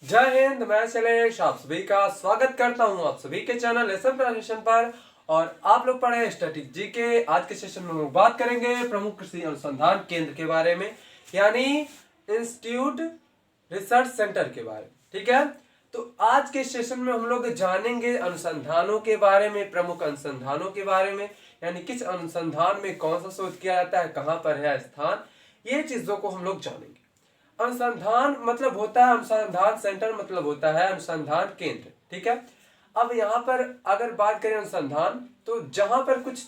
जय हिंद। मैं शैलेश आप सभी का स्वागत करता हूं आप सभी के चैनल एसएम ट्रांसलेशन पर। और आप लोग पढ़े स्टैटिक जी के। आज के सेशन में हम लोग बात करेंगे प्रमुख कृषि अनुसंधान केंद्र के बारे में, यानी इंस्टीट्यूट रिसर्च सेंटर के बारे में। ठीक है, तो आज के सेशन में हम लोग जानेंगे अनुसंधानों के बारे में, प्रमुख अनुसंधानों के बारे में, यानी किस अनुसंधान में कौन सा शोध किया जाता है, कहाँ पर है स्थान, ये चीजों को हम लोग जानेंगे। अनुसंधान मतलब होता है, अनुसंधान सेंटर मतलब होता है अनुसंधान केंद्र। ठीक है, अब यहाँ पर अगर बात करें अनुसंधान, तो जहां पर कुछ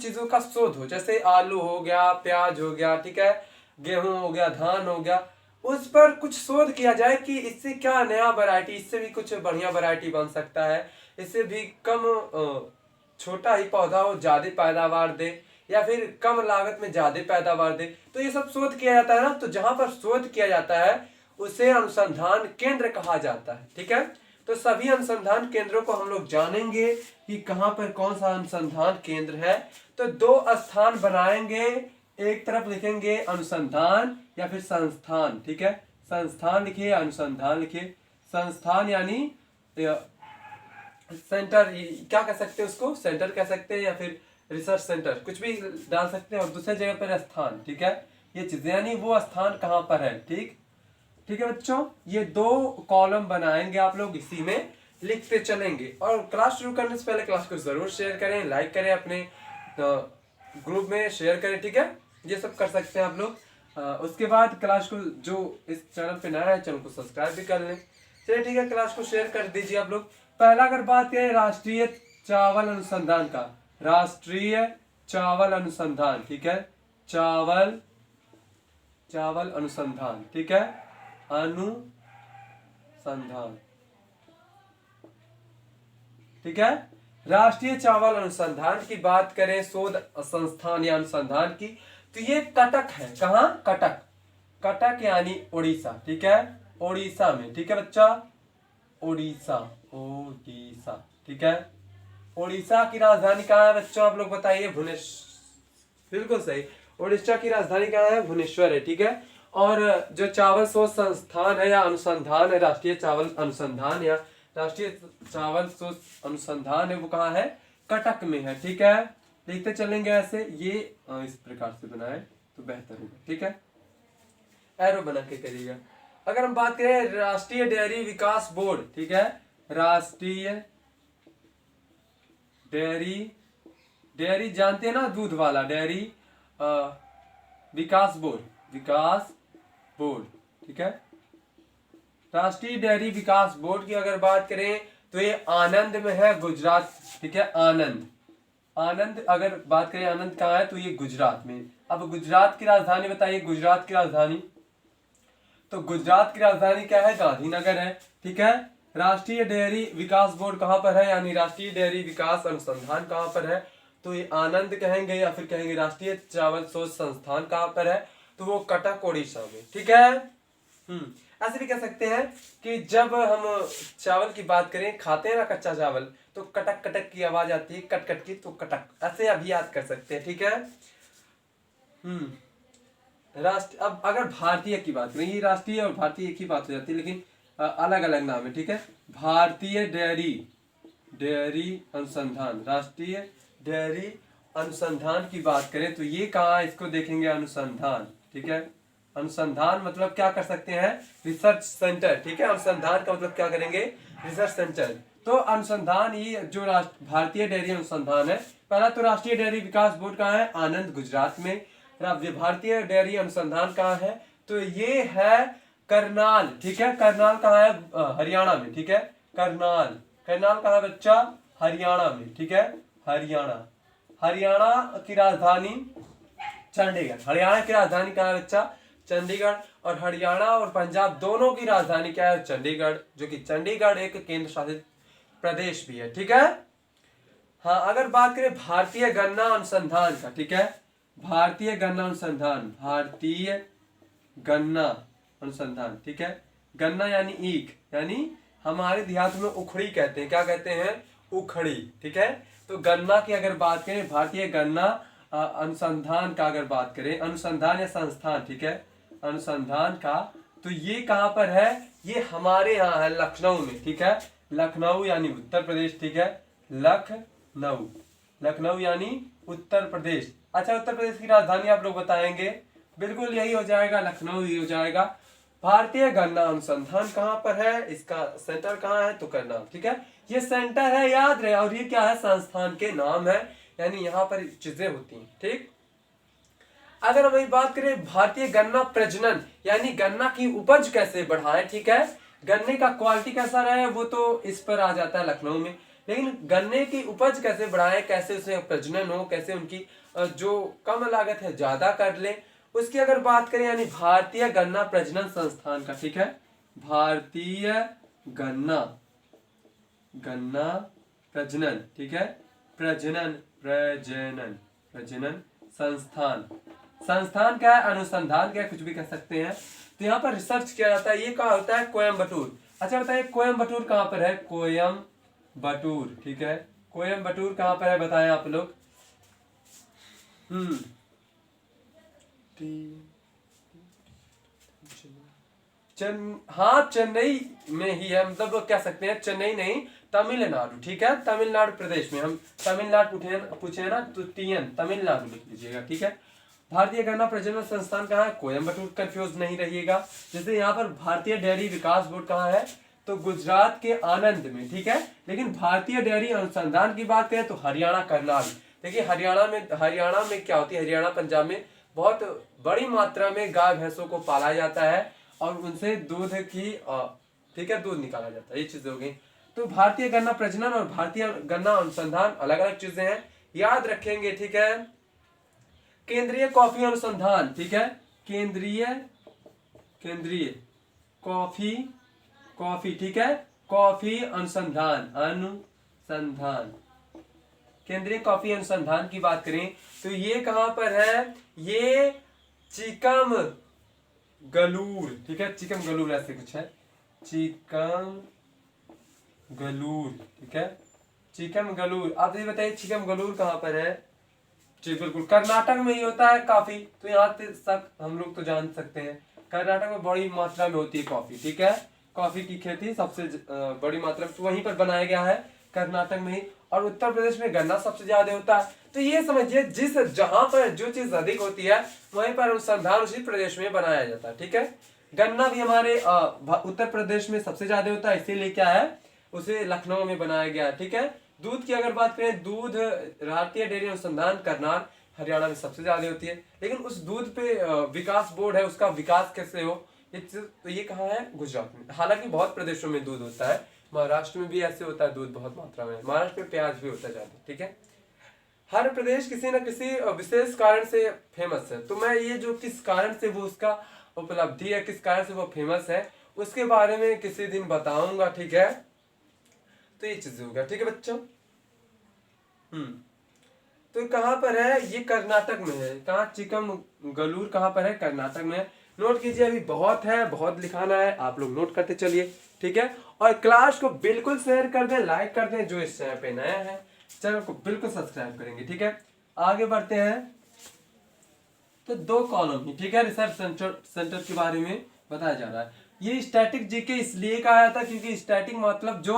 चीजों का शोध हो, जैसे आलू हो गया, प्याज हो गया, ठीक है, गेहूं हो गया, धान हो गया, उस पर कुछ शोध किया जाए कि इससे क्या नया वैरायटी, इससे भी कुछ बढ़िया वैरायटी बन सकता है, इससे भी कम छोटा ही पौधा हो ज्यादा पैदावार दे, या फिर कम लागत में ज्यादा पैदावार दे। तो ये सब शोध किया जाता है ना, तो जहां पर शोध किया जाता है उसे अनुसंधान केंद्र कहा जाता है। ठीक है, तो सभी अनुसंधान केंद्रों को हम लोग जानेंगे कि कहां पर कौन सा अनुसंधान केंद्र है। तो दो स्थान बनाएंगे, एक तरफ लिखेंगे अनुसंधान या फिर संस्थान। ठीक है, संस्थान लिखिए, अनुसंधान लिखिए। संस्थान यानी सेंटर, क्या कह सकते हैं उसको, सेंटर कह सकते हैं या फिर रिसर्च सेंटर, कुछ भी डाल सकते हैं। और दूसरे जगह पर स्थान। ठीक है, ये चीजें यानी वो स्थान कहाँ पर है। ठीक ठीक है बच्चों, ये दो कॉलम बनाएंगे आप लोग, इसी में लिखते चलेंगे। और क्लास शुरू करने से पहले क्लास को जरूर शेयर करें, लाइक करें, अपने ग्रुप में शेयर करें। ठीक है, ये सब कर सकते हैं आप लोग। उसके बाद क्लास को, जो इस चैनल पे नया है, चैनल को सब्सक्राइब भी कर लें। चलिए ठीक है, क्लास को शेयर कर दीजिए आप लोग। पहला अगर बात करें राष्ट्रीय चावल अनुसंधान का, राष्ट्रीय चावल अनुसंधान। ठीक है, चावल अनुसंधान। ठीक है, अनुसंधान। ठीक है, राष्ट्रीय चावल अनुसंधान की बात करें, शोध संस्थान या अनुसंधान की, तो ये कटक है। कहाँ? कटक। कटक यानी उड़ीसा। ठीक है, उड़ीसा में। ठीक है बच्चा, उड़ीसा। ठीक है, उड़ीसा की राजधानी कहाँ है बच्चों, आप लोग बताइए। भुवनेश्वर, बिल्कुल सही। उड़ीसा की राजधानी कहाँ है? भुवनेश्वर है। ठीक है, और जो चावल शोध संस्थान है या अनुसंधान है, राष्ट्रीय चावल अनुसंधान या राष्ट्रीय चावल शोध अनुसंधान है, वो कहाँ है? कटक में है। ठीक है, लिखते चलेंगे ऐसे, ये इस प्रकार से बनाए तो बेहतर होगा। ठीक है, एरो बना के करिएगा। अगर हम बात करें राष्ट्रीय डेयरी विकास बोर्ड, ठीक है, राष्ट्रीय डेयरी जानते हैं ना, दूध वाला डेयरी विकास बोर्ड। ठीक है, राष्ट्रीय डेयरी विकास बोर्ड की अगर बात करें तो ये आनंद में है, गुजरात। ठीक है, आनंद अगर बात करें, आनंद कहाँ है, तो ये गुजरात में। अब गुजरात की राजधानी बताइए, गुजरात की राजधानी, तो गुजरात की राजधानी क्या है? गांधीनगर है। ठीक है, राष्ट्रीय डेयरी विकास बोर्ड कहाँ पर है, यानी राष्ट्रीय डेयरी विकास अनुसंधान कहाँ पर है, तो ये आनंद कहेंगे या फिर कहेंगे राष्ट्रीय चावल शोध संस्थान कहाँ पर है, तो वो कटक उड़ीसा में। ठीक है, ऐसे भी कह सकते हैं कि जब हम चावल की बात करें, खाते हैं ना कच्चा चावल, तो कटक कटक की आवाज आती है, कट कट की, तो कटक, ऐसे अभी याद कर सकते हैं। ठीक है, राष्ट्र, अब अगर भारतीय की बात करें, ये राष्ट्रीय और भारतीय एक ही बात हो जाती है, लेकिन अलग अलग नाम है। ठीक है, भारतीय डेयरी अनुसंधान, राष्ट्रीय डेयरी अनुसंधान की बात करें तो ये कहाँ, इसको देखेंगे अनुसंधान। ठीक है, अनुसंधान मतलब क्या कर सकते हैं? Research centre. ठीक है, अनुसंधान का मतलब क्या करेंगे? Research centre. तो अनुसंधान, ये जो भारतीय डेयरी अनुसंधान है, पहला तो राष्ट्रीय डेयरी विकास बोर्ड कहाँ है? आनंद, गुजरात में। भारतीय डेयरी अनुसंधान कहाँ है? तो ये है करनाल। ठीक है, करनाल कहाँ है? हरियाणा में। ठीक है, करनाल कहाँ है बच्चा? हरियाणा में। ठीक है, हरियाणा की राजधानी चंडीगढ़। हरियाणा की राजधानी कहाँ है बच्चा? चंडीगढ़। और हरियाणा और पंजाब दोनों की राजधानी क्या है? चंडीगढ़, जो कि चंडीगढ़ एक केंद्र शासित प्रदेश भी है। ठीक है, हाँ, अगर बात करें भारतीय गन्ना अनुसंधान का, ठीक है, भारतीय गन्ना अनुसंधान। ठीक है, गन्ना यानी ईख, यानी हमारे देहात में उखड़ी कहते हैं। क्या कहते हैं? उखड़ी। ठीक है, तो गन्ना की अगर बात करें, भारतीय गन्ना अनुसंधान का अगर बात करें, अनुसंधान या संस्थान, ठीक है, अनुसंधान का, तो ये कहाँ पर है, ये हमारे यहाँ है लखनऊ में, ठीक है, लखनऊ यानी उत्तर प्रदेश, ठीक है, लखनऊ, लखनऊ यानी उत्तर प्रदेश। अच्छा, उत्तर प्रदेश की राजधानी आप लोग बताएंगे, बिल्कुल यही हो जाएगा, लखनऊ ही हो जाएगा। भारतीय गन्ना अनुसंधान कहाँ पर है, इसका सेंटर कहाँ है, तो करनाल, ठीक है, ये सेंटर है, याद रहे। और ये क्या है, संस्थान के नाम है, यानी यहाँ पर चीजें होती हैं, ठीक। अगर हम बात करें भारतीय गन्ना प्रजनन, यानी गन्ना की उपज कैसे बढ़ाएं, ठीक है, गन्ने का क्वालिटी कैसा रहे, वो तो इस पर आ जाता है लखनऊ में। लेकिन गन्ने की उपज कैसे बढ़ाएं, कैसे उसमें प्रजनन हो, कैसे उनकी जो कम लागत है ज्यादा कर ले, उसकी अगर बात करें, यानी भारतीय गन्ना प्रजनन संस्थान का, ठीक है, भारतीय गन्ना गन्ना प्रजनन, ठीक है, प्रजनन प्रजनन प्रजनन संस्थान, संस्थान क्या है, अनुसंधान क्या है, कुछ भी कह सकते हैं। तो यहाँ पर रिसर्च किया जाता है, ये कहाँ होता है, कोयम्बटूर। अच्छा बताइए, कोयम्बटूर कहाँ पर है, कोयम्बटूर, ठीक है, कोयम्बटूर कहाँ पर है, बताएं आप लोग। हाँ, चेन्नई में ही है, मतलब कह सकते हैं चेन्नई नहीं, तमिलनाडु, ठीक है, तमिलनाडु प्रदेश में। हम तमिलनाडु पूछे ना, तो तमिलनाडु लिख लीजिएगा, ठीक है। भारतीय गन्ना प्रजनन संस्थान कहाँ है, कोयम्बटूर, कंफ्यूज नहीं रहिएगा। जैसे यहाँ पर भारतीय डेयरी विकास बोर्ड कहाँ है, तो गुजरात के आनंद में, ठीक है। लेकिन भारतीय डेयरी अनुसंधान की बात करें तो हरियाणा, करनाल। देखिए हरियाणा में क्या होती है, हरियाणा पंजाब में बहुत बड़ी मात्रा में गाय भैंसों को पाला जाता है और उनसे दूध की ठीक है, दूध निकाला जाता है, ये चीजें हो गई। तो भारतीय गन्ना प्रजनन और भारतीय गन्ना अनुसंधान अलग अलग चीजें हैं, याद रखेंगे, ठीक है। केंद्रीय कॉफी अनुसंधान, ठीक है, केंद्रीय कॉफी, ठीक है, कॉफी अनुसंधान, केंद्रीय कॉफी अनुसंधान की बात करें तो ये कहां पर है, ये चिकमगलूर, ठीक है, चिकमगलूर ऐसे कुछ है, चिकमगलूर, ठीक है, चिकमगलूर। आप ये बताइए चिकमगलूर कहां पर है, जी बिल्कुल कर्नाटक में ही होता है काफी, तो यहाँ तक हम लोग तो जान सकते हैं, कर्नाटक में बड़ी मात्रा में होती है कॉफी, ठीक है, कॉफी की खेती सबसे बड़ी मात्रा में तो वहीं पर बनाया गया है, कर्नाटक में ही। और उत्तर प्रदेश में गन्ना सबसे ज्यादा होता है। तो ये समझिए, जिस जहां पर जो चीज अधिक होती है वहीं पर अनुसंधान उसी प्रदेश में बनाया जाता है, ठीक है। गन्ना भी हमारे उत्तर प्रदेश में सबसे ज्यादा होता है, इसीलिए क्या है, उसे लखनऊ में बनाया गया है, ठीक है। दूध की अगर बात करें, दूध भारतीय डेयरी अनुसंधान करनाल, हरियाणा में सबसे ज्यादा होती है। लेकिन उस दूध पे विकास बोर्ड है, उसका विकास कैसे हो, तो ये कहाँ है, गुजरात में। हालांकि बहुत प्रदेशों में दूध होता है, महाराष्ट्र में भी ऐसे होता है दूध बहुत मात्रा में, महाराष्ट्र में प्याज भी होता है ज्यादा, ठीक है। हर प्रदेश किसी न किसी विशेष कारण से फेमस है। तो मैं ये जो किस कारण से वो उसका उपलब्धि है, किस कारण से वो फेमस है, उसके बारे में किसी दिन बताऊंगा, ठीक है। तो ये चीज हो गया, ठीक है बच्चों। तो कहां पर है, ये कर्नाटक में है, कहाँ, चिकमगलूर कहां पर है, कर्नाटक में है। नोट कीजिए, अभी बहुत है, बहुत लिखाना है, आप लोग नोट करते चलिए, ठीक है। और क्लास को बिल्कुल शेयर कर दें, लाइक कर दें, जो इस चैनल पे नया है चैनल को बिल्कुल सब्सक्राइब करेंगे, ठीक है। आगे बढ़ते हैं, तो 2 कॉलम ही, ठीक है, रिसर्च सेंटर के बारे में बताया जा रहा है। ये स्टैटिक जीके इसलिए कहा जाता है क्योंकि स्टैटिक मतलब जो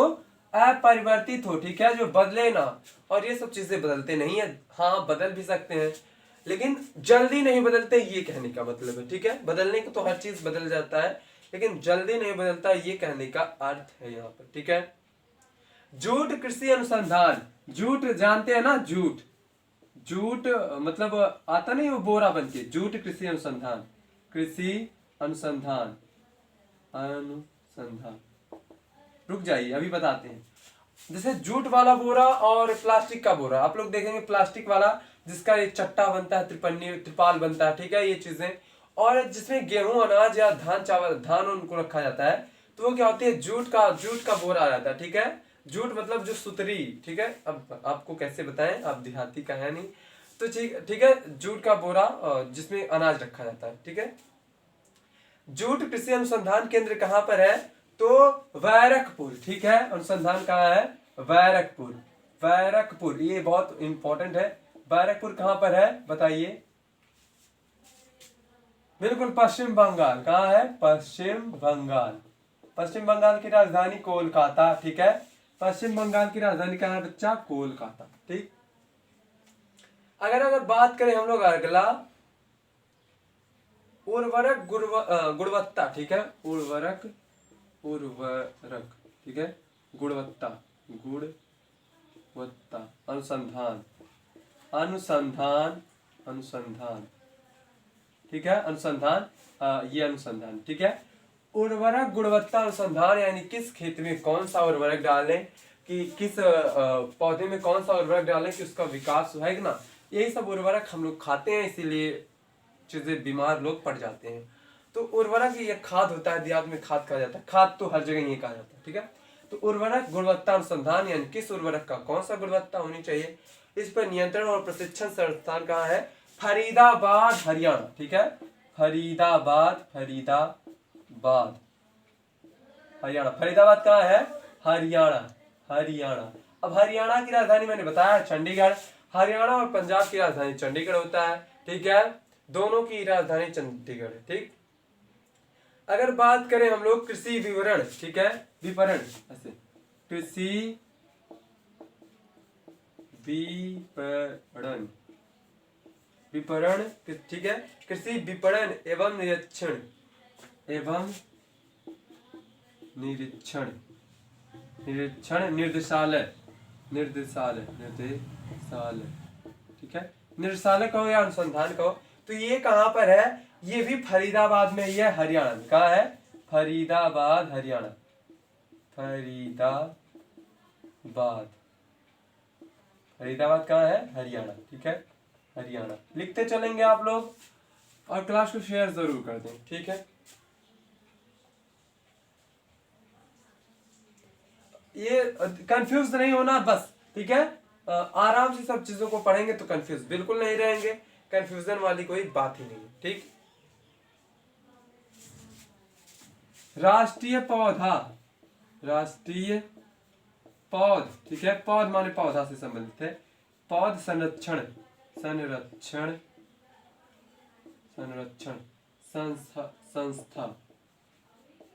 अपरिवर्तित हो, ठीक है, जो बदले ना, और ये सब चीजें बदलते नहीं है, हाँ बदल भी सकते हैं लेकिन जल्दी नहीं बदलते, ये कहने का मतलब है, ठीक है। बदलने को तो हर चीज बदल जाता है, लेकिन जल्दी नहीं बदलता, ये कहने का अर्थ है यहाँ पर, ठीक है। जूट कृषि अनुसंधान, जूट जानते हैं ना, जूट मतलब आता नहीं वो बोरा बन के, जूट कृषि अनुसंधान, रुक जाइए अभी बताते हैं। जैसे जूट वाला बोरा और प्लास्टिक का बोरा, आप लोग देखेंगे प्लास्टिक वाला जिसका ये चट्टा बनता है, त्रिपाल बनता है, ठीक है, ये चीजें। और जिसमें गेहूं, अनाज या धान, चावल, धान उनको रखा जाता है, तो वो क्या होती है, जूट का बोरा आ जाता है, ठीक है। जूट मतलब जो सुतरी, ठीक है। अब आपको कैसे बताएं, आप देहाती का है नहीं, तो ठीक है, जूट का बोरा जिसमें अनाज रखा जाता है, ठीक है। जूट कृषि अनुसंधान केंद्र कहां पर है, तो बैरकपुर, ठीक है। अनुसंधान कहाँ है, बैरकपुर, ये बहुत इंपॉर्टेंट है। बैरकपुर कहां पर है बताइए, बिल्कुल पश्चिम बंगाल। कहाँ है? पश्चिम बंगाल। पश्चिम बंगाल की राजधानी कोलकाता। ठीक है, पश्चिम बंगाल की राजधानी कहाँ है बच्चा? कोलकाता। ठीक। अगर बात करें हम लोग अगला, उर्वरक गुणवत्ता। ठीक है, उर्वरक ठीक है, गुणवत्ता अनुसंधान ठीक है, अनुसंधान। ये अनुसंधान। ठीक है, उर्वरक गुणवत्ता अनुसंधान यानी किस खेत में कौन सा उर्वरक डालें, कि किस पौधे में कौन सा उर्वरक डालें कि उसका विकास है ना। यही सब उर्वरक हम लोग खाते हैं, इसीलिए चीजें बीमार लोग पड़ जाते हैं। तो उर्वरक ये खाद होता है, देहात में खाद कहा जाता है, खाद तो हर जगह ये कहा जाता है। ठीक है, तो उर्वरक गुणवत्ता अनुसंधान यानी किस उर्वरक का कौन सा गुणवत्ता होनी चाहिए, इस पर नियंत्रण और प्रशिक्षण संस्थान कहाँ है? फरीदाबाद, हरियाणा। ठीक है, फरीदाबाद हरियाणा। फरीदाबाद कहाँ है? हरियाणा। अब हरियाणा की राजधानी मैंने बताया चंडीगढ़। हरियाणा और पंजाब की राजधानी चंडीगढ़ होता है। ठीक है, दोनों की राजधानी चंडीगढ़ है। ठीक। अगर बात करें हम लोग कृषि विवरण, ठीक है, विपणन, ऐसे कृषि विपणन। ठीक है, कृषि विपणन एवं निर्देशालय। ठीक है, निर्देशालय कहो या अनुसंधान कहो, तो ये कहां पर है? ये भी फरीदाबाद में ही है, हरियाणा में। कहा है? फरीदाबाद, हरियाणा। फरीदाबाद कहाँ है? हरियाणा। ठीक है, हरियाणा। लिखते चलेंगे आप लोग और क्लास को शेयर जरूर कर दें। ठीक है, ये कंफ्यूज नहीं होना बस। ठीक है, आराम से सब चीजों को पढ़ेंगे तो कंफ्यूज बिल्कुल नहीं रहेंगे, कंफ्यूजन वाली कोई बात ही नहीं है। ठीक। राष्ट्रीय पौध। ठीक है, पौध माने पौधा से संबंधित है। पौध संरक्षण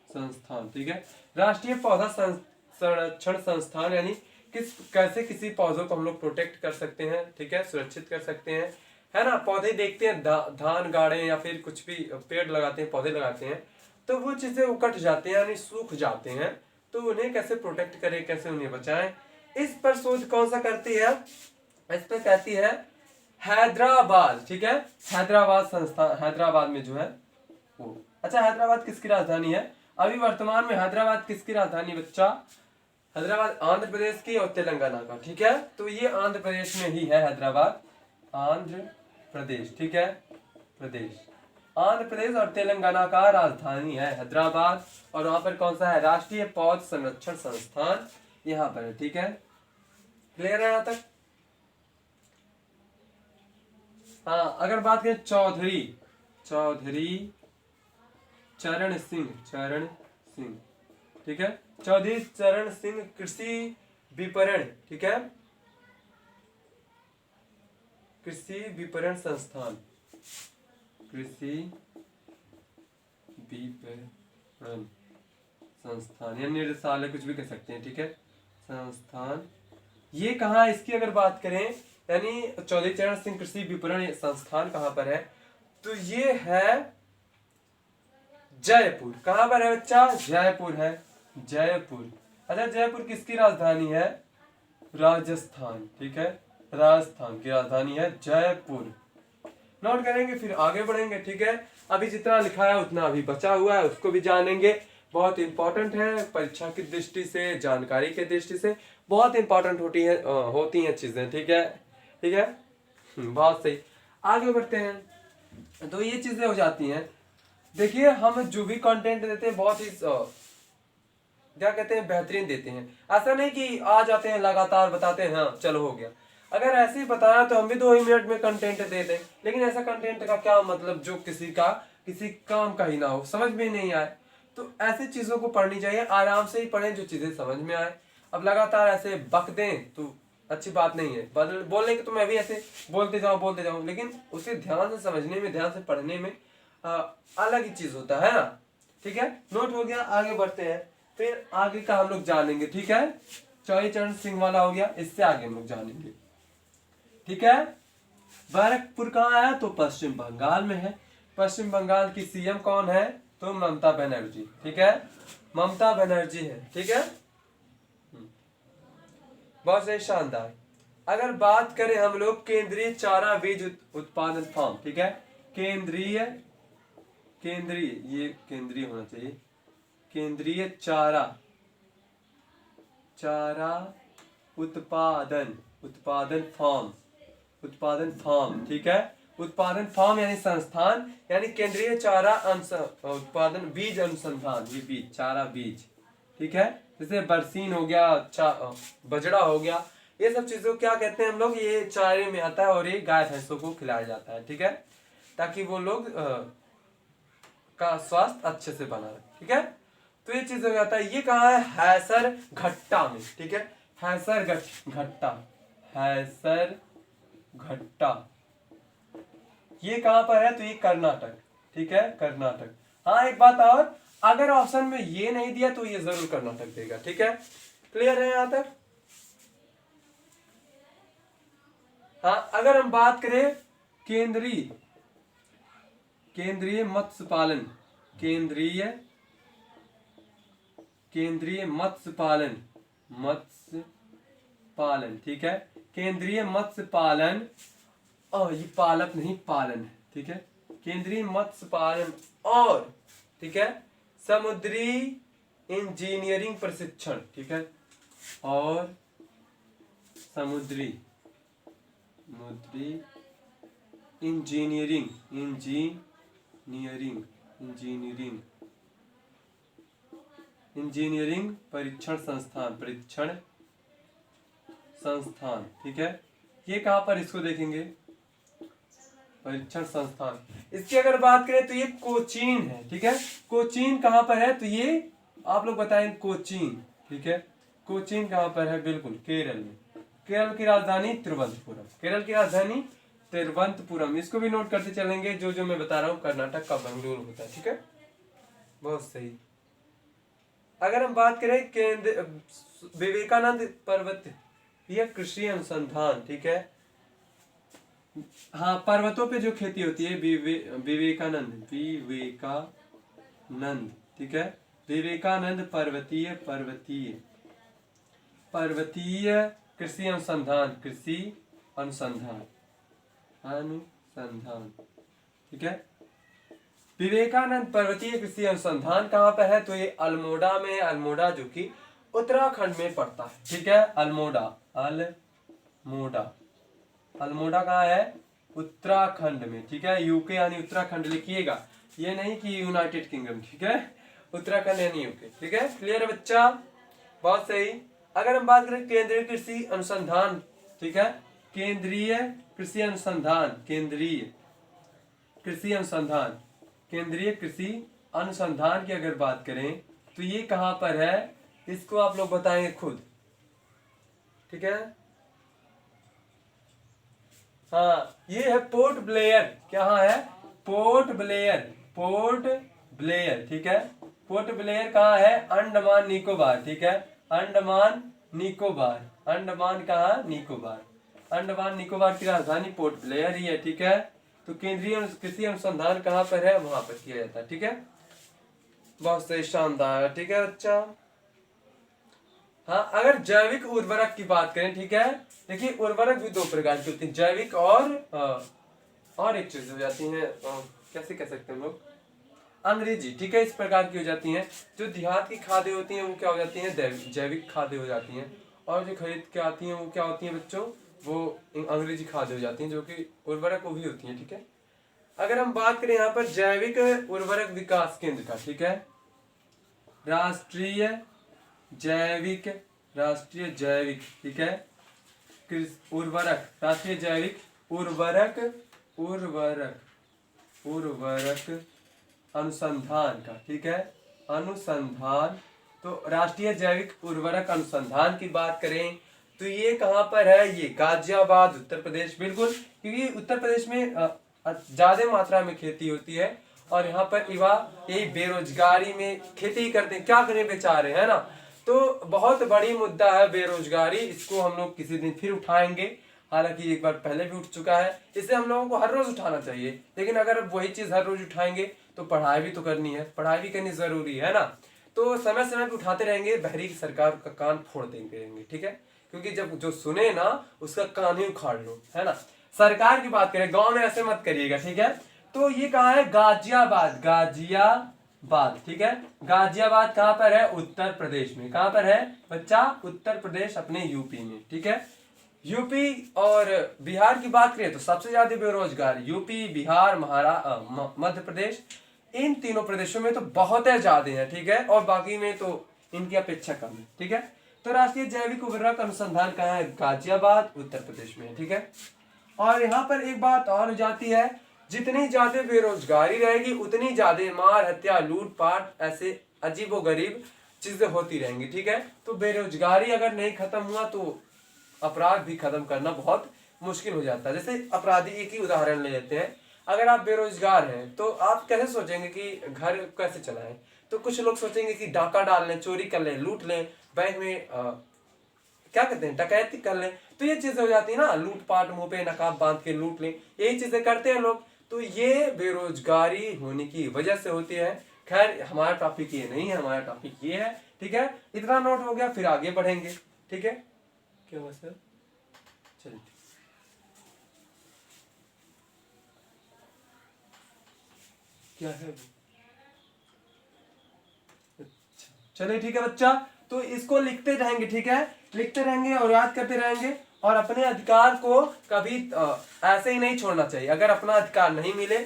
संस्थान। ठीक है, राष्ट्रीय पौधा संरक्षण संस्थान यानी कैसे किसी पौधों को हम लोग प्रोटेक्ट कर सकते हैं। ठीक है, सुरक्षित कर सकते हैं, है ना। पौधे देखते हैं, धान गाड़े या फिर कुछ भी पेड़ लगाते हैं, पौधे लगाते हैं, तो वो चीजें उकट जाते हैं यानी सूख जाते हैं, तो उन्हें कैसे प्रोटेक्ट करें, कैसे उन्हें बचाएं, इस पर शोध कौन सा करती है? इस पर कहती है हैदराबाद। ठीक है, हैदराबाद संस्थान, हैदराबाद में जो है वो। अच्छा, हैदराबाद किसकी राजधानी है? अभी वर्तमान में हैदराबाद किसकी राजधानी बच्चा? हैदराबाद आंध्र प्रदेश की और तेलंगाना का। ठीक है, तो ये आंध्र प्रदेश में ही है हैदराबाद, आंध्र प्रदेश। ठीक है, आंध्र प्रदेश और तेलंगाना का राजधानी है हैदराबाद। और वहां पर कौन सा है? राष्ट्रीय पौध संरक्षण संस्थान यहाँ पर है। ठीक है, क्लियर है यहाँ तक? हाँ, अगर बात करें चौधरी चरण सिंह। ठीक है, चौधरी चरण सिंह कृषि विपणन। ठीक है, कृषि विपणन संस्थान, या निर्देशालय, कुछ भी कह सकते हैं। ठीक है, संस्थान ये कहाँ है? इसकी अगर बात करें यानी चौधरी चरण सिंह कृषि विपणन संस्थान कहाँ पर है? तो ये है जयपुर। कहाँ पर है बच्चा? जयपुर है, जयपुर। अच्छा, जयपुर किसकी राजधानी है? राजस्थान। ठीक है, राजस्थान की राजधानी है जयपुर। नोट करेंगे, फिर आगे बढ़ेंगे। ठीक है, अभी जितना लिखा है उतना अभी बचा हुआ है, उसको भी जानेंगे। बहुत इंपॉर्टेंट है, परीक्षा की दृष्टि से, जानकारी की दृष्टि से बहुत इंपॉर्टेंट होती हैं चीजें। ठीक है, बहुत सही। आगे बढ़ते हैं, तो ये चीजें हो जाती हैं। देखिए, हम जो भी कंटेंट देते हैं बहुत ही क्या कहते हैं, बेहतरीन देते हैं। ऐसा नहीं कि आ जाते हैं लगातार बताते हैं, हाँ चलो हो गया। अगर ऐसे ही बताया तो हम भी 2 ही मिनट में कंटेंट दे दें, लेकिन ऐसा कंटेंट का क्या मतलब जो किसी काम का ही ना हो, समझ में नहीं आए। तो ऐसी चीजों को पढ़नी चाहिए, आराम से ही पढ़ें जो चीजें समझ में आए। अब लगातार ऐसे बक दें तो अच्छी बात नहीं है। बोलने की तो मैं भी ऐसे बोलते जाऊं, लेकिन उसे ध्यान से समझने में, ध्यान से पढ़ने में अलग ही चीज होता है ना। ठीक है, नोट हो गया। आगे बढ़ते हैं, फिर आगे का हम लोग जानेंगे। ठीक है, चौधरी चरण सिंह वाला हो गया, इससे आगे हम लोग जानेंगे। ठीक है, बैरकपुर कहाँ है? तो पश्चिम बंगाल में है। पश्चिम बंगाल की सीएम कौन है? तो ममता बनर्जी। ठीक है, ममता बनर्जी है। ठीक है, बहुत सही, शानदार। अगर बात करें हम लोग केंद्रीय चारा बीज उत्पादन फार्म, ठीक है, केंद्रीय केंद्रीय ये केंद्रीय होना चाहिए, केंद्रीय चारा चारा उत्पादन उत्पादन फार्म उत्पादन फार्म। ठीक है, उत्पादन फार्म यानी संस्थान, यानी केंद्रीय चारा उत्पादन बीज अनुसंधान, ये बीज चारा बीज। ठीक है, जैसे बरसीन हो गया, बजड़ा हो गया, ये सब चीजों क्या कहते हैं हम लोग, ये चारे में आता है और ये गाय भैंसों को खिलाया जाता है। ठीक है, ताकि वो लोग का स्वास्थ्य अच्छे से बना रहे। ठीक है, तो ये चीज हो जाता है। ये कहाँ है? हैसर घट्टा में। ठीक है, हैसर घट्टा हैसर घट्टा ये कहां पर है? तो ये कर्नाटक। ठीक है, कर्नाटक। हाँ, एक बात और, अगर ऑप्शन में ये नहीं दिया तो ये जरूर कर्नाटक देगा। ठीक है, क्लियर है यहां तक? हाँ, अगर हम बात करें केंद्रीय केंद्रीय मत्स्य पालन केंद्रीय केंद्रीय मत्स्य पालन। ठीक है, केंद्रीय मत्स्य पालन, ये पालक नहीं पालन है। ठीक है, केंद्रीय मत्स्य पालन और, ठीक है, समुद्री इंजीनियरिंग प्रशिक्षण। ठीक है, और समुद्री इंजीनियरिंग परीक्षण संस्थान। ठीक है, ये कहां पर इसको देखेंगे? परीक्षण संस्थान। इसकी अगर बात करें तो ये कोचीन है। ठीक है, कोचीन कहां पर है? तो ये आप लोग बताएं, कोचीन। ठीक है, कोचीन कहां पर है? बिल्कुल केरल में। केरल की राजधानी तिरुवनंतपुरम। इसको भी नोट करते चलेंगे, जो जो मैं बता रहा हूँ कर्नाटक का बेंगलुरु होता है। ठीक है, बहुत सही। अगर हम बात करें केंद्र विवेकानंद पर्वत, यह कृषि अनुसंधान। ठीक है, हाँ, पर्वतों पे जो खेती होती है, विवेकानंद। ठीक है, विवेकानंद पर्वतीय कृषि अनुसंधान ठीक है, विवेकानंद पर्वतीय कृषि अनुसंधान कहाँ पर है? तो ये अल्मोड़ा में। अल्मोड़ा जो कि उत्तराखंड में पड़ता है। ठीक है, अल्मोड़ा कहाँ है? उत्तराखंड में। ठीक है, यूके यानी उत्तराखंड लिखिएगा, ये नहीं कि यूनाइटेड किंगडम। ठीक है, उत्तराखंड यानी यूके। ठीक है, क्लियर है बच्चा? बहुत सही। अगर हम बात करें केंद्रीय कृषि अनुसंधान, ठीक है, केंद्रीय कृषि अनुसंधान की अगर बात करें तो ये कहां पर है? इसको आप लोग बताएंगे खुद। ठीक है, हाँ, ये है पोर्ट ब्लेयर। क्या है? Port Blair. ठीक है, पोर्ट ब्लेयर कहाँ है? अंडमान निकोबार। ठीक है, अंडमान कहाँ? निकोबार। अंडमान निकोबार की राजधानी पोर्ट ब्लेयर ही है। ठीक है, तो केंद्रीय कृषि अनुसंधान कहाँ पर है? वहां पर किया जाता है। ठीक है, बहुत सही, शानदार। ठीक है बच्चा। हाँ, अगर जैविक उर्वरक की बात करें, ठीक है, देखिए उर्वरक भी दो प्रकार की होती है, जैविक और एक चीज हो जाती है, कैसे कह सकते हैं हम लोग, अंग्रेजी। ठीक है, इस प्रकार की हो जाती हैं। जो देहात की खादें होती हैं वो क्या हो जाती हैं? जैविक खादें हो जाती हैं। और जो खरीद के आती हैं वो क्या होती हैं बच्चों? वो अंग्रेजी खादें हो जाती हैं, जो कि उर्वरक वो भी होती हैं। ठीक है, अगर हम बात करें यहाँ पर जैविक उर्वरक विकास केंद्र का, ठीक है, राष्ट्रीय जैविक, ठीक है, राष्ट्रीय जैविक उर्वरक अनुसंधान का। ठीक है, अनुसंधान। तो राष्ट्रीय जैविक उर्वरक अनुसंधान की बात करें तो ये कहां पर है? ये गाजियाबाद, उत्तर प्रदेश। बिल्कुल, क्योंकि उत्तर प्रदेश में ज्यादा मात्रा में खेती होती है और यहाँ पर युवा यही बेरोजगारी में खेती करते हैं, क्या करें बेचारे, है ना। तो बहुत बड़ी मुद्दा है बेरोजगारी, इसको हम लोग किसी दिन फिर उठाएंगे। हालांकि एक बार पहले भी उठ चुका है, इसे हम लोगों को हर रोज उठाना चाहिए। लेकिन अगर वही चीज हर रोज उठाएंगे तो पढ़ाई भी तो करनी है, पढ़ाई भी करनी जरूरी है ना। तो समय समय पे उठाते रहेंगे, बहरी सरकार का कान फोड़ देंगे रहेंगे, ठीक है। क्योंकि जब जो सुने ना उसका कान ही उखाड़ लो, है ना। सरकार की बात करें, गांव में ऐसे मत करिएगा, ठीक है। तो ये कहाँ है, गाजियाबाद, गाजियाबाद, ठीक है। गाजियाबाद कहाँ पर है, उत्तर प्रदेश में। कहाँ पर है बच्चा, उत्तर प्रदेश, अपने यूपी में, ठीक है। यूपी और बिहार की बात करें तो सबसे ज्यादा बेरोजगार यूपी, बिहार, मध्य प्रदेश, इन तीनों प्रदेशों में तो बहुत ज्यादा है, ठीक है। और बाकी में तो इनकी अपेक्षा कम है, ठीक है। तो राष्ट्रीय जैविक उर्वरक अनुसंधान कहाँ है, गाजियाबाद, उत्तर प्रदेश में है, ठीक है। और यहाँ पर एक बात और हो जाती है, जितनी ज्यादा बेरोजगारी रहेगी उतनी ज्यादा मार, हत्या, लूटपाट, ऐसे अजीबोगरीब चीजें होती रहेंगी, ठीक है। तो बेरोजगारी अगर नहीं खत्म हुआ तो अपराध भी खत्म करना बहुत मुश्किल हो जाता है। जैसे अपराधी, एक ही उदाहरण ले लेते हैं। अगर आप बेरोजगार हैं तो आप कैसे सोचेंगे कि घर कैसे चलाएं। तो कुछ लोग सोचेंगे कि डाका डाल लें, चोरी कर लें, लूट लें, बैंक में क्या कहते हैं, डकैती कर लें। तो ये चीजें हो जाती है ना, लूटपाट, मुंह पे नकाब बांध के लूट लें, यही चीजें करते हैं लोग। तो ये बेरोजगारी होने की वजह से होती है। खैर हमारा टॉपिक ये नहीं है, हमारा टॉपिक ये है, ठीक है। इतना नोट हो गया, फिर आगे बढ़ेंगे, ठीक है। क्या हुआ सर, चलिए क्या है, अच्छा चलिए ठीक है बच्चा। तो इसको लिखते रहेंगे, ठीक है, लिखते रहेंगे और याद करते रहेंगे। और अपने अधिकार को कभी ऐसे ही नहीं छोड़ना चाहिए। अगर अपना अधिकार नहीं मिले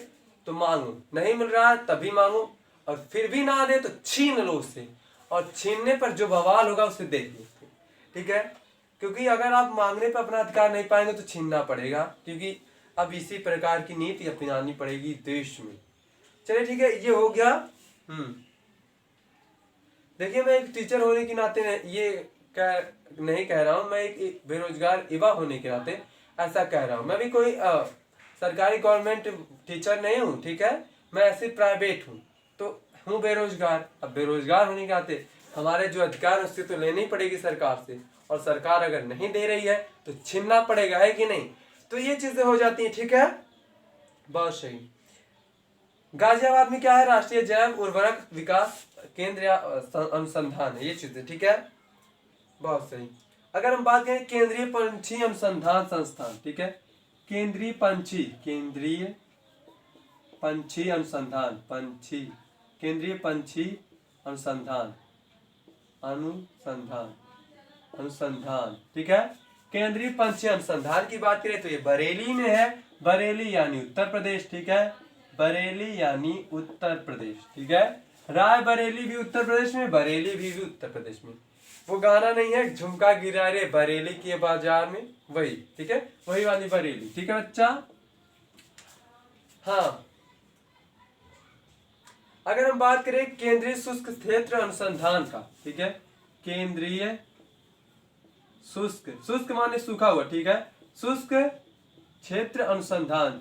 तो मांगो, नहीं मिल रहा है तभी मांगो, और फिर भी ना दे तो छीन लो उससे, और छीनने पर जो बवाल होगा उसे देखिए, ठीक है। क्योंकि अगर आप मांगने पर अपना अधिकार नहीं पाएंगे तो छीनना पड़ेगा, क्योंकि अब इसी प्रकार की नीति अपनानी पड़ेगी देश में। चलिए ठीक है, ये हो गया। देखिए मैं एक टीचर होने के नाते ये नहीं कह रहा हूँ, मैं एक बेरोजगार युवा होने के नाते ऐसा कह रहा हूँ। मैं भी कोई सरकारी गवर्नमेंट टीचर नहीं हूँ, ठीक है। मैं ऐसे प्राइवेट हूँ, तो हूँ बेरोजगार। अब बेरोजगार होने के नाते हमारे जो अधिकार उससे तो लेनी ही पड़ेगी सरकार से, और सरकार अगर नहीं दे रही है तो छीनना पड़ेगा, है कि नहीं। तो ये चीजें हो जाती हैं, ठीक है, बहुत सही। गाजियाबाद में क्या है, राष्ट्रीय जैव उर्वरक विकास केंद्र या अनुसंधान है, ये चीजें, ठीक है, बहुत सही। अगर हम बात करें केंद्रीय पंछी अनुसंधान संस्थान, ठीक है, केंद्रीय पंछी अनुसंधान, केंद्रीय पंछी अनुसंधान, ठीक है। केंद्रीय पंछी अनुसंधान की बात करें तो ये बरेली में है, बरेली यानी उत्तर प्रदेश, ठीक है, बरेली यानी उत्तर प्रदेश, ठीक है। रायबरेली भी उत्तर प्रदेश में, बरेली भी उत्तर प्रदेश में। वो गाना नहीं है, झुमका गिरा रे बरेली के बाजार में, वही, ठीक है, वही वाली बरेली, ठीक है बच्चा। हाँ, अगर हम बात करें केंद्रीय शुष्क क्षेत्र अनुसंधान का, ठीक है, केंद्रीय शुष्क माने सूखा हुआ, ठीक है, शुष्क क्षेत्र अनुसंधान,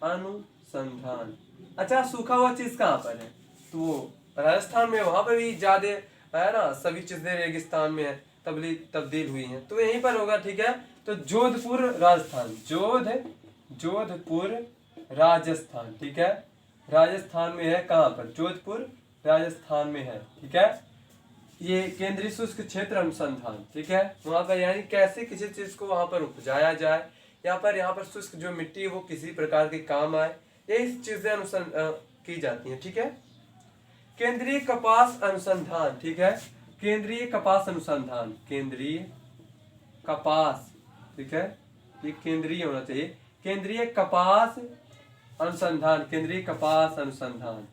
अनुसंधान। अच्छा, सूखा हुआ चीज कहाँ पर है, तो राजस्थान में, वहां पर भी ज्यादा है ना, सभी चीजें रेगिस्तान में है, तब्दील हुई हैं, तो यहीं पर होगा, ठीक है। तो जोधपुर राजस्थान, जोधपुर राजस्थान, ठीक है, राजस्थान में है, कहाँ पर, जोधपुर राजस्थान में है, ठीक है। ये केंद्रीय शुष्क क्षेत्र अनुसंधान, ठीक है, वहां पर यानी कैसे किसी चीज को वहां पर उपजाया जाए, यहाँ पर शुष्क जो मिट्टी है वो किसी प्रकार के काम आए, यही चीजें की जाती हैं, ठीक है। केंद्रीय कपास अनुसंधान, ठीक है, केंद्रीय कपास अनुसंधान, केंद्रीय कपास, ठीक है, ये केंद्रीय होना चाहिए, केंद्रीय कपास अनुसंधान, केंद्रीय कपास अनुसंधान,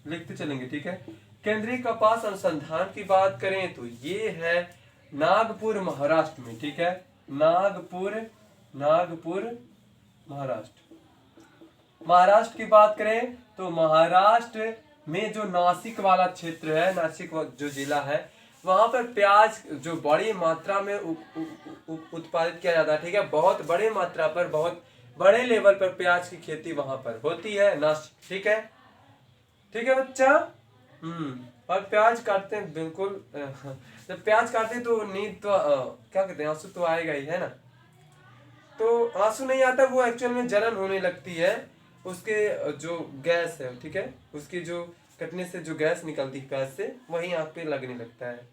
लिखते चलेंगे, ठीक है। केंद्रीय कपास अनुसंधान की बात करें तो ये है नागपुर महाराष्ट्र में, ठीक है, नागपुर महाराष्ट्र की बात करें तो महाराष्ट्र में जो नासिक वाला क्षेत्र है, नासिक जो जिला है, वहां पर प्याज जो बड़ी मात्रा में उत्पादित किया जाता है, ठीक है, बहुत बड़ी मात्रा पर बहुत बड़े लेवल पर प्याज की खेती वहां पर होती है नासिक। ठीक है बच्चा। और प्याज काटते हैं बिल्कुल जब प्याज काटते हैं तो नींद तो क्या कहते हैं, आंसू तो आएगा ही, है ना। तो आंसू नहीं आता, वो एक्चुअल में जलन होने लगती है, उसके जो गैस है, ठीक है, उसकी जो कटने से जो गैस निकलती है प्याज से, वही आंख पे लगने लगता है।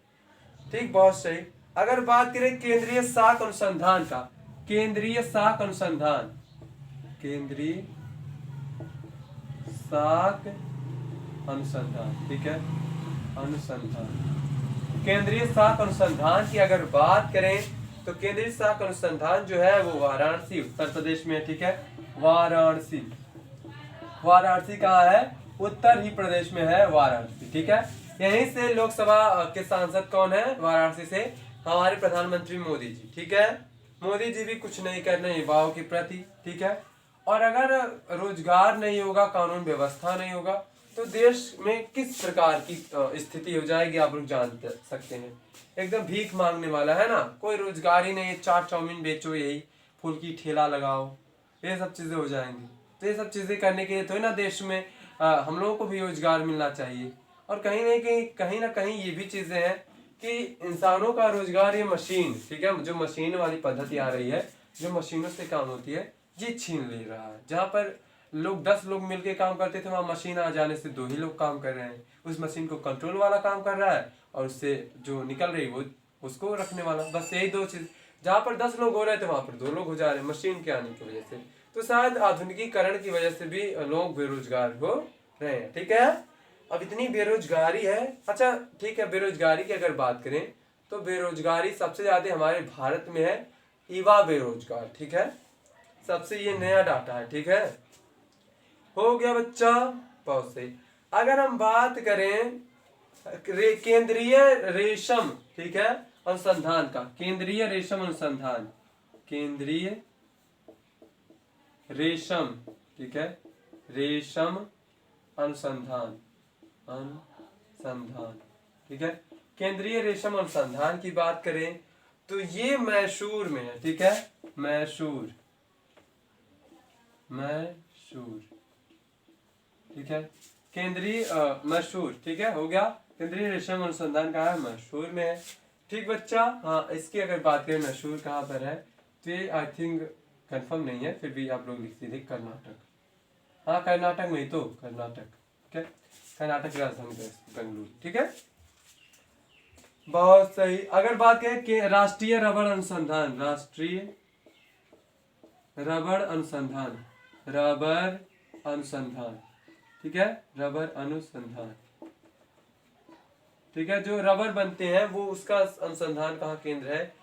ठीक, बहुत सही। अगर बात करें केंद्रीय साख अनुसंधान का, केंद्रीय साख अनुसंधान, केंद्रीय साख अनुसंधान, ठीक है, अनुसंधान, केंद्रीय साख अनुसंधान की अगर बात करें तो केंद्रीय साख अनुसंधान जो है वो वाराणसी उत्तर प्रदेश में है। ठीक है, वाराणसी, वाराणसी कहाँ है, उत्तर ही प्रदेश में है वाराणसी। ठीक है, यहीं से लोकसभा के सांसद कौन है, वाराणसी से हमारे प्रधानमंत्री मोदी जी। ठीक है, मोदी जी भी कुछ नहीं कर रहे युवाओं के प्रति। ठीक है, और अगर रोजगार नहीं होगा, कानून व्यवस्था नहीं होगा, तो देश में किस प्रकार की स्थिति हो जाएगी आप लोग जान सकते हैं। एकदम भीख मांगने वाला है ना, कोई रोजगार ही नहीं, चाट चाउमीन बेचो, यही फूल की ठेला लगाओ, ये सब चीजें हो जाएंगी। तो ये सब चीजें करने के लिए तो ना देश में हम लोगों को भी रोजगार मिलना चाहिए। और कहीं ना कहीं ये भी चीजें हैं कि इंसानों का रोजगार ये मशीन, ठीक है, जो मशीन वाली पद्धति आ रही है, जो मशीनों से काम होती है, ये छीन ले रहा है। जहाँ पर लोग 10 लोग मिलके काम करते थे, वहां मशीन आ जाने से 2 ही लोग काम कर रहे हैं। उस मशीन को कंट्रोल वाला काम कर रहा है और उससे जो निकल रही वो उसको रखने वाला, बस यही 2 चीज। जहाँ पर 10 लोग हो रहे थे वहां पर 2 लोग हो जा रहे हैं मशीन के आने की वजह से। तो शायद आधुनिकीकरण की वजह से भी लोग बेरोजगार हो रहे हैं। ठीक है, अब इतनी बेरोजगारी है। अच्छा ठीक है, बेरोजगारी की अगर बात करें तो बेरोजगारी सबसे ज्यादा हमारे भारत में है, युवा बेरोजगार। ठीक है, सबसे ये नया डाटा है। ठीक है, हो गया बच्चा, बहुत सही। अगर हम बात करें केंद्रीय रेशम, ठीक है, अनुसंधान का, केंद्रीय रेशम अनुसंधान, केंद्रीय रेशम, ठीक है, रेशम अनुसंधान, अनुसंधान, ठीक है, केंद्रीय रेशम अनुसंधान की बात करें तो ये मैसूर में है। ठीक है, मैसूर, मैसूर, ठीक है, केंद्रीय मैसूर, ठीक है, हो गया। केंद्रीय रेशम अनुसंधान कहाँ है, मैसूर में है। ठीक बच्चा, हाँ, इसकी अगर बात करें मैसूर कहाँ पर है, तो ये आई थिंक कंफर्म नहीं है, फिर भी आप लोग लिख दीजिए कर्नाटक। हाँ, कर्नाटक में ही तो, कर्नाटक, ठीक है, कर्नाटक की राजधानी बेंगलुरु। ठीक है, बहुत सही। अगर बात करें कि राष्ट्रीय रबड़ अनुसंधान, राष्ट्रीय रबड़ अनुसंधान, रबड़ अनुसंधान, ठीक है, रबड़ अनुसंधान, ठीक है, जो रबर बनते हैं वो उसका अनुसंधान कहाँ केंद्र है,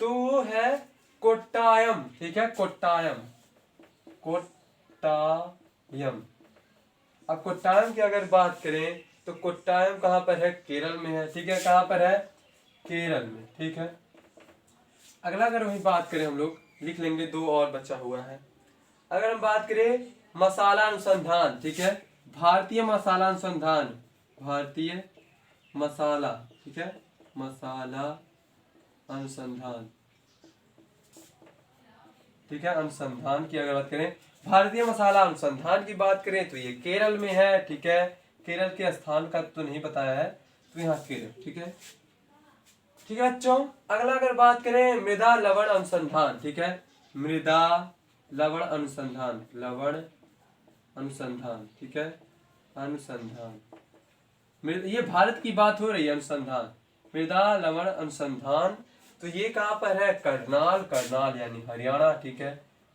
तो वो है कोट्टायम। ठीक है, कोट्टायम, कोट्टायम। अब कोट्टायम की अगर बात करें तो कोट्टायम कहाँ पर है, केरल में है। ठीक है, कहाँ पर है, केरल में। ठीक है, अगला अगर वही बात करें हम लोग लिख लेंगे, 2 और बचा हुआ है। अगर हम बात करें मसाला अनुसंधान, ठीक है, भारतीय मसाला अनुसंधान, भारतीय मसाला, ठीक है, मसाला अनुसंधान, ठीक है, अनुसंधान की अगर बात करें, भारतीय मसाला अनुसंधान की बात करें तो ये केरल में है। ठीक है, केरल के स्थान का तो नहीं बताया है, तो यहाँ केरल। ठीक है, ठीक है बच्चों, अगला अगर बात करें मृदा लवण अनुसंधान, ठीक है, मृदा लवण अनुसंधान, लवण अनुसंधान, ठीक है, अनुसंधान, ये भारत की बात हो रही है, अनुसंधान, मृदा लवण अनुसंधान। तो ये कहाँ पर है, करनाल, करनाल यानी हरियाणा। ठीक है,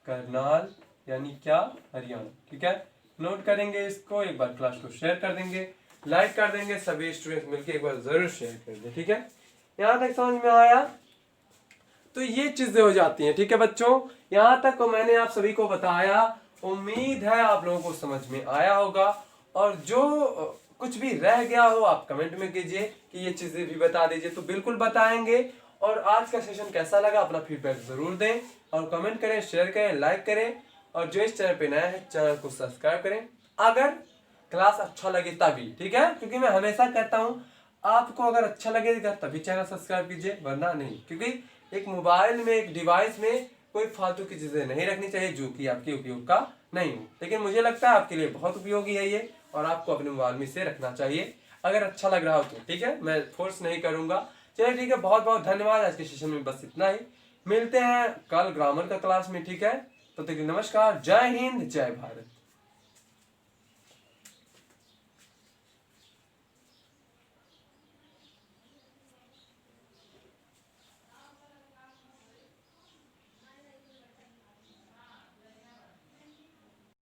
करनाल यानी क्या, हरियाणा। ठीक है, नोट करेंगे इसको, एक बार क्लास को शेयर कर देंगे, लाइक कर देंगे, सभी स्टूडेंट मिलके एक बार जरूर शेयर कर दें। ठीक है, यहाँ तक समझ में आया, तो ये चीजें हो जाती हैं। ठीक है बच्चों, यहाँ तक को मैंने आप सभी को बताया, उम्मीद है आप लोगों को समझ में आया होगा। और जो कुछ भी रह गया हो आप कमेंट में कीजिए कि ये चीजें भी बता दीजिए, तो बिल्कुल बताएंगे। और आज का सेशन कैसा लगा अपना फीडबैक जरूर दें, और कमेंट करें, शेयर करें, लाइक करें, और जो इस चैनल पे नया है चैनल को सब्सक्राइब करें अगर क्लास अच्छा लगे तभी। ठीक है, क्योंकि मैं हमेशा कहता हूँ आपको अगर अच्छा लगेगा तभी चैनल सब्सक्राइब कीजिए, वरना नहीं। क्योंकि एक मोबाइल में, एक डिवाइस में कोई फालतू की चीजें नहीं रखनी चाहिए जो कि आपके उपयोग का नहीं हो। लेकिन मुझे लगता है आपके लिए बहुत उपयोगी है ये, और आपको अपने मोबाइल में इसे रखना चाहिए अगर अच्छा लग रहा हो तो। ठीक है, मैं फोर्स नहीं करूंगा। चलिए ठीक है, बहुत बहुत धन्यवाद। आज के सेशन में बस इतना ही। मिलते हैं कल ग्रामर का क्लास में। ठीक है, तब तक के लिए नमस्कार, जय हिंद, जय भारत।